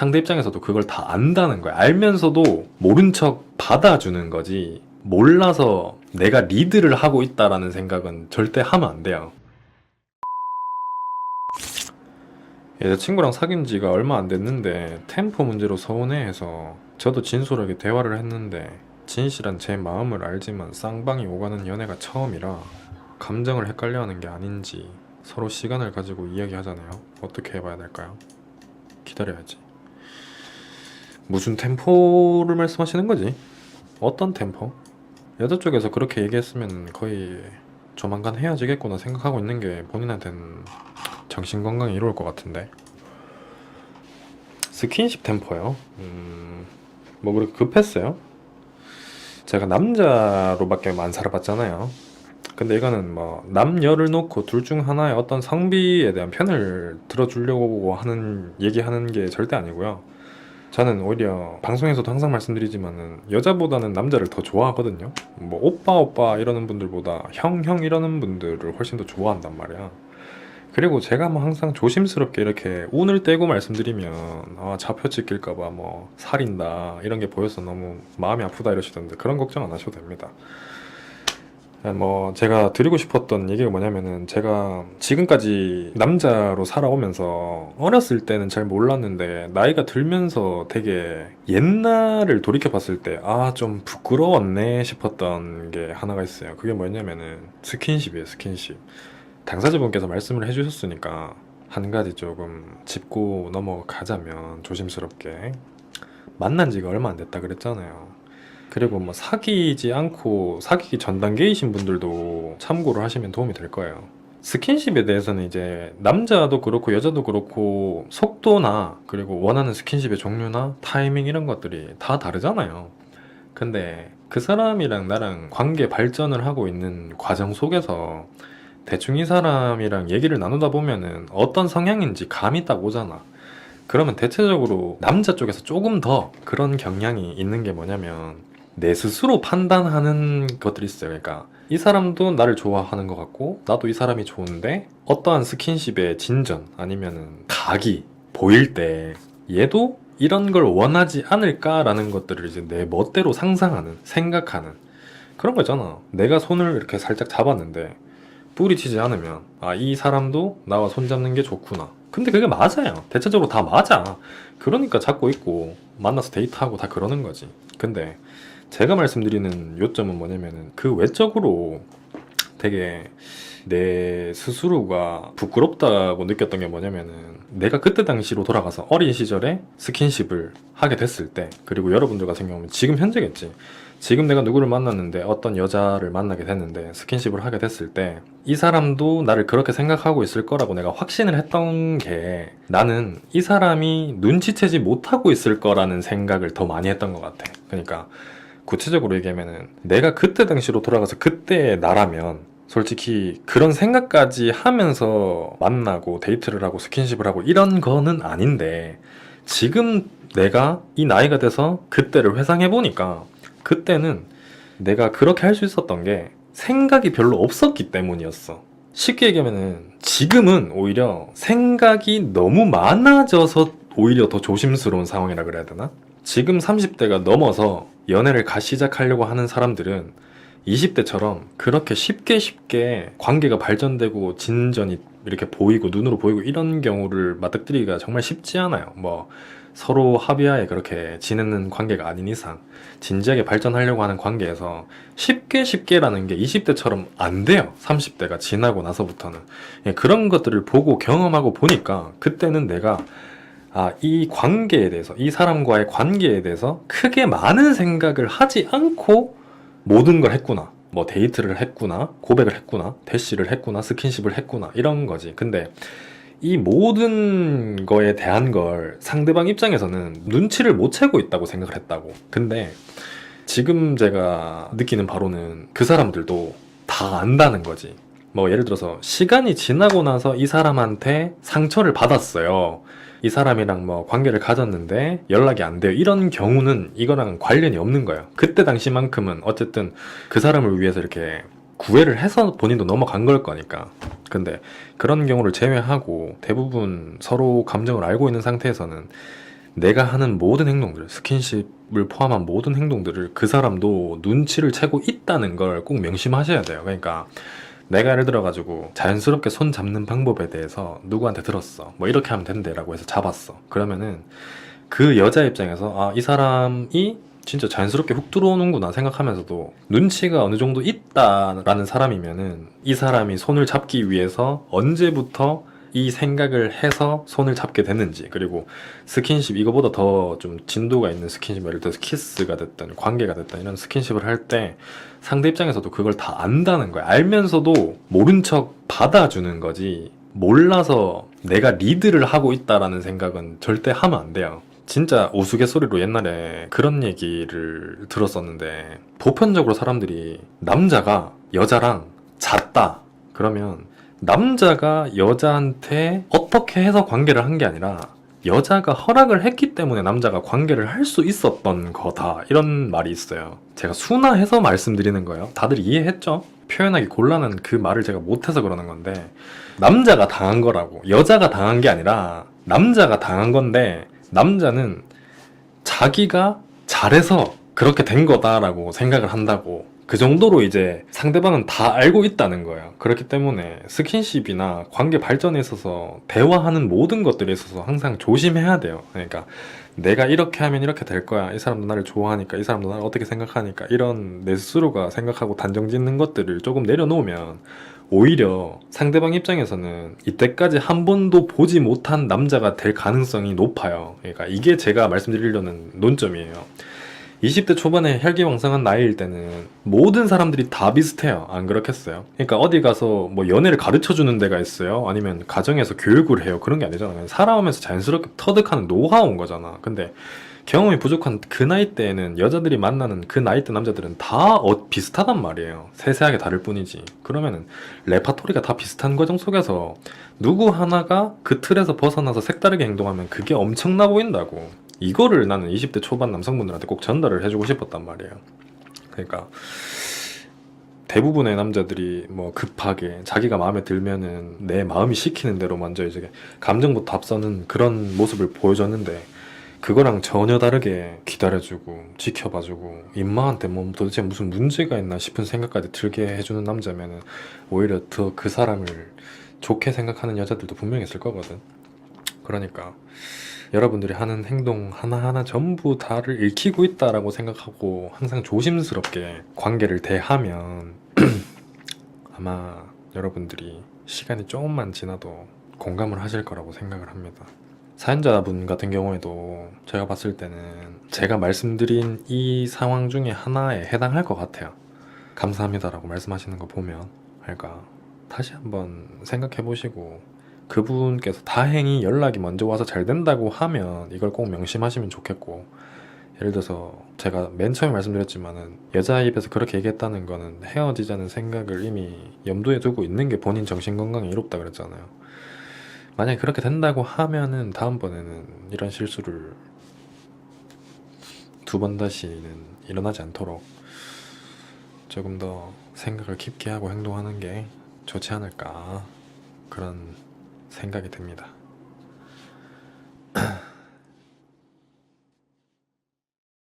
상대 입장에서도 그걸 다 안다는 거야. 알면서도 모른 척 받아주는 거지. 몰라서 내가 리드를 하고 있다라는 생각은 절대 하면 안 돼요. 여자친구랑 사귄 지가 얼마 안 됐는데 템포 문제로 서운해해서 저도 진솔하게 대화를 했는데 진실한 제 마음을 알지만 쌍방이 오가는 연애가 처음이라 감정을 헷갈려하는 게 아닌지 서로 시간을 가지고 이야기하잖아요. 어떻게 해봐야 될까요? 기다려야지. 무슨 템포를 말씀하시는 거지? 어떤 템포? 여자 쪽에서 그렇게 얘기했으면 거의 조만간 헤어지겠구나 생각하고 있는 게 본인한테는 정신건강에 이로울 것 같은데. 스킨십 템포요? 뭐 그렇게 급했어요? 제가 남자로밖에 안 살아봤잖아요. 근데 이거는 뭐 남녀를 놓고 둘 중 하나의 어떤 성비에 대한 편을 들어주려고 하는 얘기하는 게 절대 아니고요. 저는 오히려 방송에서도 항상 말씀드리지만은 여자보다는 남자를 더 좋아하거든요. 뭐 오빠 이러는 분들보다 형 이러는 분들을 훨씬 더 좋아한단 말이야. 그리고 제가 뭐 항상 조심스럽게 이렇게 운을 떼고 말씀드리면 잡혀 찍힐까봐 뭐 살인다 이런 게 보여서 너무 마음이 아프다 이러시던데 그런 걱정 안 하셔도 됩니다. 뭐 제가 드리고 싶었던 얘기가 뭐냐면은 제가 지금까지 남자로 살아오면서 어렸을 때는 잘 몰랐는데 나이가 들면서 되게 옛날을 돌이켜 봤을 때 좀 부끄러웠네 싶었던 게 하나가 있어요. 그게 뭐냐면은 스킨십이에요. 스킨십. 당사자분께서 말씀을 해주셨으니까 한 가지 조금 짚고 넘어가자면 조심스럽게 만난 지가 얼마 안 됐다 그랬잖아요. 그리고 뭐 사귀지 않고 사귀기 전 단계이신 분들도 참고를 하시면 도움이 될 거예요. 스킨십에 대해서는 이제 남자도 그렇고 여자도 그렇고 속도나 그리고 원하는 스킨십의 종류나 타이밍 이런 것들이 다 다르잖아요. 근데 그 사람이랑 나랑 관계 발전을 하고 있는 과정 속에서 대충 이 사람이랑 얘기를 나누다 보면은 어떤 성향인지 감이 딱 오잖아. 그러면 대체적으로 남자 쪽에서 조금 더 그런 경향이 있는 게 뭐냐면 내 스스로 판단하는 것들이 있어요. 그러니까 이 사람도 나를 좋아하는 것 같고 나도 이 사람이 좋은데 어떠한 스킨십의 진전 아니면은 각이 보일 때 얘도 이런 걸 원하지 않을까라는 것들을 이제 내 멋대로 상상하는 생각하는 그런 거잖아. 내가 손을 이렇게 살짝 잡았는데 뿌리치지 않으면 이 사람도 나와 손잡는 게 좋구나. 근데 그게 맞아요. 대체적으로 다 맞아. 그러니까 잡고 있고 만나서 데이트하고 다 그러는 거지. 근데 제가 말씀드리는 요점은 뭐냐면은 그 외적으로 되게 내 스스로가 부끄럽다고 느꼈던 게 뭐냐면은 내가 그때 당시로 돌아가서 어린 시절에 스킨십을 하게 됐을 때 그리고 여러분들 같은 경우는 지금 현재겠지. 지금 내가 누구를 만났는데 어떤 여자를 만나게 됐는데 스킨십을 하게 됐을 때 이 사람도 나를 그렇게 생각하고 있을 거라고 내가 확신을 했던 게 나는 이 사람이 눈치채지 못하고 있을 거라는 생각을 더 많이 했던 것 같아. 그러니까 구체적으로 얘기하면은 내가 그때 당시로 돌아가서 그때의 나라면 솔직히 그런 생각까지 하면서 만나고 데이트를 하고 스킨십을 하고 이런 거는 아닌데 지금 내가 이 나이가 돼서 그때를 회상해보니까 그때는 내가 그렇게 할 수 있었던 게 생각이 별로 없었기 때문이었어. 쉽게 얘기하면은 지금은 오히려 생각이 너무 많아져서 오히려 더 조심스러운 상황이라 그래야 되나? 지금 30대가 넘어서 연애를 시작하려고 하는 사람들은 20대처럼 그렇게 쉽게 관계가 발전되고 진전이 이렇게 보이고 눈으로 보이고 이런 경우를 맞닥뜨리기가 정말 쉽지 않아요. 뭐 서로 합의하에 그렇게 지내는 관계가 아닌 이상 진지하게 발전하려고 하는 관계에서 쉽게라는 게 20대처럼 안 돼요. 30대가 지나고 나서부터는. 그런 것들을 보고 경험하고 보니까 그때는 내가 이 관계에 대해서, 이 사람과의 관계에 대해서 크게 많은 생각을 하지 않고 모든 걸 했구나. 뭐 데이트를 했구나, 고백을 했구나, 대시를 했구나, 스킨십을 했구나 이런 거지. 근데 이 모든 거에 대한 걸 상대방 입장에서는 눈치를 못 채고 있다고 생각을 했다고. 근데 지금 제가 느끼는 바로는 그 사람들도 다 안다는 거지. 뭐 예를 들어서 시간이 지나고 나서 이 사람한테 상처를 받았어요. 이 사람이랑 뭐 관계를 가졌는데 연락이 안 돼요. 이런 경우는 이거랑 관련이 없는 거예요. 그때 당시만큼은 어쨌든 그 사람을 위해서 이렇게 구애를 해서 본인도 넘어간 걸 거니까. 근데 그런 경우를 제외하고 대부분 서로 감정을 알고 있는 상태에서는 내가 하는 모든 행동들, 스킨십을 포함한 모든 행동들을 그 사람도 눈치를 채고 있다는 걸 꼭 명심하셔야 돼요. 그러니까 내가 예를 들어가지고 자연스럽게 손 잡는 방법에 대해서 누구한테 들었어. 뭐 이렇게 하면 된대라고 해서 잡았어. 그러면은 그 여자 입장에서 아, 이 사람이 진짜 자연스럽게 훅 들어오는구나 생각하면서도 눈치가 어느 정도 있다라는 사람이면은 이 사람이 손을 잡기 위해서 언제부터 이 생각을 해서 손을 잡게 됐는지, 그리고 스킨십 이거보다 더 좀 진도가 있는 스킨십, 예를 들어서 키스가 됐든 관계가 됐든 이런 스킨십을 할 때 상대 입장에서도 그걸 다 안다는 거야. 알면서도 모른 척 받아주는 거지, 몰라서 내가 리드를 하고 있다라는 생각은 절대 하면 안 돼요. 진짜 우스갯소리로 옛날에 그런 얘기를 들었었는데, 보편적으로 사람들이 남자가 여자랑 잤다 그러면 남자가 여자한테 어떻게 해서 관계를 한 게 아니라 여자가 허락을 했기 때문에 남자가 관계를 할 수 있었던 거다, 이런 말이 있어요. 제가 순화해서 말씀드리는 거예요. 다들 이해했죠? 표현하기 곤란한 그 말을 제가 못해서 그러는 건데, 남자가 당한 거라고, 여자가 당한 게 아니라 남자가 당한 건데, 남자는 자기가 잘해서 그렇게 된 거다라고 생각을 한다고. 그 정도로 이제 상대방은 다 알고 있다는 거예요. 그렇기 때문에 스킨십이나 관계 발전에 있어서 대화하는 모든 것들에 있어서 항상 조심해야 돼요. 그러니까 내가 이렇게 하면 이렇게 될 거야, 이 사람도 나를 좋아하니까, 이 사람도 나를 어떻게 생각하니까, 이런 내 스스로가 생각하고 단정 짓는 것들을 조금 내려놓으면 오히려 상대방 입장에서는 이때까지 한 번도 보지 못한 남자가 될 가능성이 높아요. 그러니까 이게 제가 말씀드리려는 논점이에요. 20대 초반에 혈기왕성한 나이일 때는 모든 사람들이 다 비슷해요. 안 그렇겠어요? 그러니까 어디 가서 뭐 연애를 가르쳐 주는 데가 있어요? 아니면 가정에서 교육을 해요? 그런 게 아니잖아. 그냥 살아오면서 자연스럽게 터득하는 노하우인 거잖아. 근데 경험이 부족한 그 나이 때에는 여자들이 만나는 그 나이 때 남자들은 다 비슷하단 말이에요. 세세하게 다를 뿐이지. 그러면은 레파토리가 다 비슷한 과정 속에서 누구 하나가 그 틀에서 벗어나서 색다르게 행동하면 그게 엄청나 보인다고. 이거를 나는 20대 초반 남성분들한테 꼭 전달을 해주고 싶었단 말이에요. 그러니까 대부분의 남자들이 뭐 급하게 자기가 마음에 들면은 내 마음이 시키는 대로 먼저 이제 감정부터 앞서는 그런 모습을 보여줬는데, 그거랑 전혀 다르게 기다려주고 지켜봐주고 임마한테 뭐 도대체 무슨 문제가 있나 싶은 생각까지 들게 해주는 남자면은 오히려 더 그 사람을 좋게 생각하는 여자들도 분명히 있을 거거든. 그러니까 여러분들이 하는 행동 하나하나 전부 다를 읽히고 있다라고 생각하고 항상 조심스럽게 관계를 대하면 아마 여러분들이 시간이 조금만 지나도 공감을 하실 거라고 생각을 합니다. 사연자분 같은 경우에도 제가 봤을 때는 제가 말씀드린 이 상황 중에 하나에 해당할 것 같아요. 감사합니다라고 말씀하시는 거 보면, 그러니까 다시 한번 생각해 보시고, 그분께서 다행히 연락이 먼저 와서 잘 된다고 하면 이걸 꼭 명심하시면 좋겠고, 예를 들어서 제가 맨 처음에 말씀드렸지만은 여자 입에서 그렇게 얘기했다는 거는 헤어지자는 생각을 이미 염두에 두고 있는 게 본인 정신건강에 이롭다 그랬잖아요. 만약에 그렇게 된다고 하면은 다음번에는 이런 실수를 두 번 다시는 일어나지 않도록 조금 더 생각을 깊게 하고 행동하는 게 좋지 않을까, 그런 생각이 듭니다.